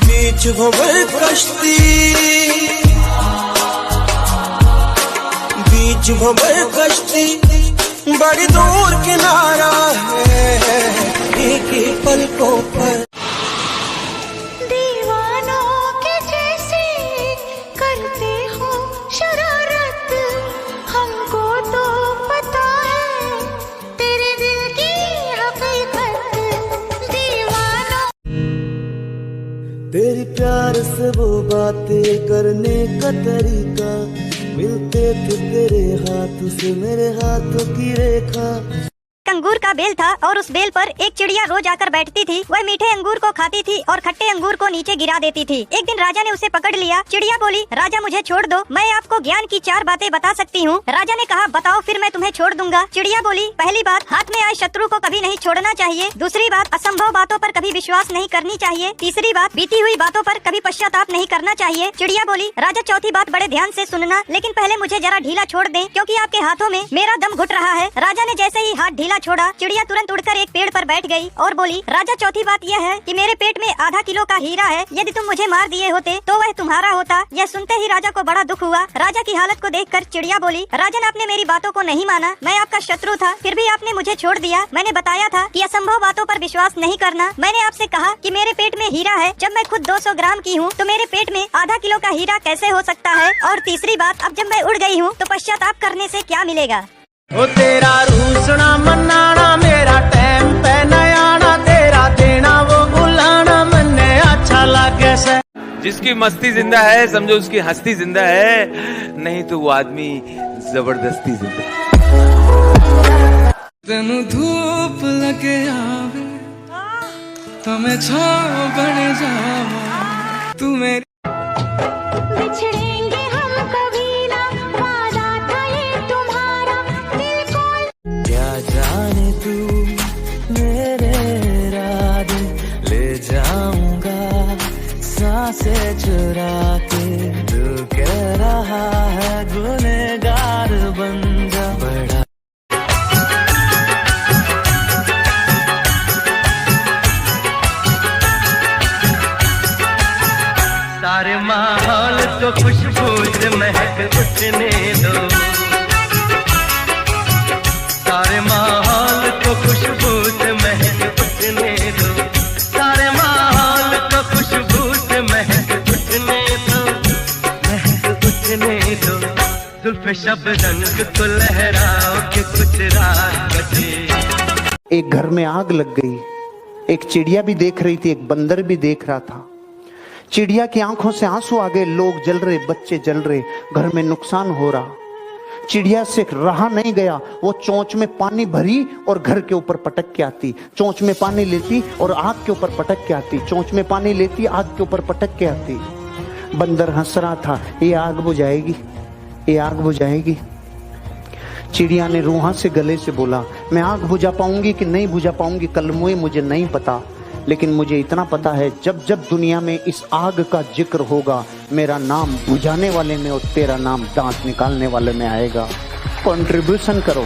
बीच भंवर कश्ती, बीच भंवर कश्ती, बड़ी दूर किनारा है एक ही पलकों पर। दीवानों के जैसे करते हो शरारत, हमको तो पता है तेरे दिल की हकीकत। दीवानों तेरी प्यार से वो बातें करने का तरीका, मिलते थे तेरे हाथ से मेरे हाथों की रेखा। अंगूर का बेल था और उस बेल पर एक चिड़िया रोज आकर बैठती थी। वह मीठे अंगूर को खाती थी और खट्टे अंगूर को नीचे गिरा देती थी। एक दिन राजा ने उसे पकड़ लिया। चिड़िया बोली, राजा मुझे छोड़ दो, मैं आपको ज्ञान की 4 बातें बता सकती हूँ। राजा ने कहा, बताओ फिर मैं तुम्हें छोड़ दूंगा। चिड़िया बोली, पहली बात, हाथ में आए शत्रु को कभी नहीं छोड़ना चाहिए। दूसरी बात, असंभव बातों पर कभी विश्वास नहीं करनी चाहिए। तीसरी बात, बीती हुई बातों पर कभी पश्चाताप नहीं करना चाहिए। चिड़िया बोली, राजा चौथी बात बड़े ध्यान से सुनना, लेकिन पहले मुझे जरा ढीला छोड़ दें, क्योंकि आपके हाथों में मेरा दम घुट रहा है। राजा ने जैसे ही हाथ ढीला छोड़ा, चिड़िया तुरंत उड़कर एक पेड़ पर बैठ गई और बोली, राजा चौथी बात यह है कि मेरे पेट में आधा किलो का हीरा है। यदि तुम मुझे मार दिए होते तो वह तुम्हारा होता। यह सुनते ही राजा को बड़ा दुख हुआ। राजा की हालत को देखकर चिड़िया बोली, राजन आपने मेरी बातों को नहीं माना, मैं आपका शत्रु था, फिर भी आपने मुझे छोड़ दिया। मैंने बताया था कि असंभव बातों पर विश्वास नहीं करना। मैंने आपसे कहा कि मेरे पेट में हीरा है। जब मैं खुद 200 ग्राम की हूँ तो मेरे पेट में आधा किलो का हीरा कैसे हो सकता है। और तीसरी बात, अब जब मैं उड़ गई हूँ तो पश्चाताप करने से क्या मिलेगा। ओ तेरा रूसना मनाना मेरा टाइम पे नयाना, तेरा देना वो बुलाना मन्ने अच्छा लगे से। जिसकी मस्ती जिंदा है समझो उसकी हस्ती जिंदा है, नहीं तो वो आदमी जबरदस्ती जिंदा है। तेनू धूप लगे आवे तो मैं छाँव बन जावा, तू मेरी बिछड़ेंगे हम कभी ना, वादा था ये तुम्हारा दिल को। क्या जाने तू मेरे इरादे ले जाऊंगा सांसें चुरा के। तू कह रहा है गुनहगार बन जा बड़ा। सारे माहौल को खुशबू से महक उठने दो, सारे माहौल को खुशबू से महक उठने दो, सारे माहौल को खुशबू से महक उठने दो, महक उठने दो। जुल्फ़े शबनम को लहराओ कि कुछ रात बचे। एक घर में आग लग गई। एक चिड़िया भी देख रही थी, एक बंदर भी देख रहा था। चिड़िया की आंखों से आंसू आ गए, लोग जल रहे, बच्चे जल रहे, घर में नुकसान हो रहा। चिड़िया से रहा नहीं गया, वो चोंच में पानी भरी और घर के ऊपर पटक के आती। चोंच में पानी लेती और आग के ऊपर पटक के आती। चोंच में पानी लेती, आग के ऊपर पटक के आती। बंदर हंस रहा था, ये आग बुझाएगी, ये आग बुझाएगी। चिड़िया ने रूहा से गले से बोला, मैं आग बुझा पाऊंगी कि नहीं बुझा पाऊंगी कल मुझे नहीं पता, लेकिन मुझे इतना पता है जब जब दुनिया में इस आग का जिक्र होगा, मेरा नाम बुझाने वाले में और तेरा नाम दांत निकालने वाले में आएगा। कंट्रीब्यूशन करो।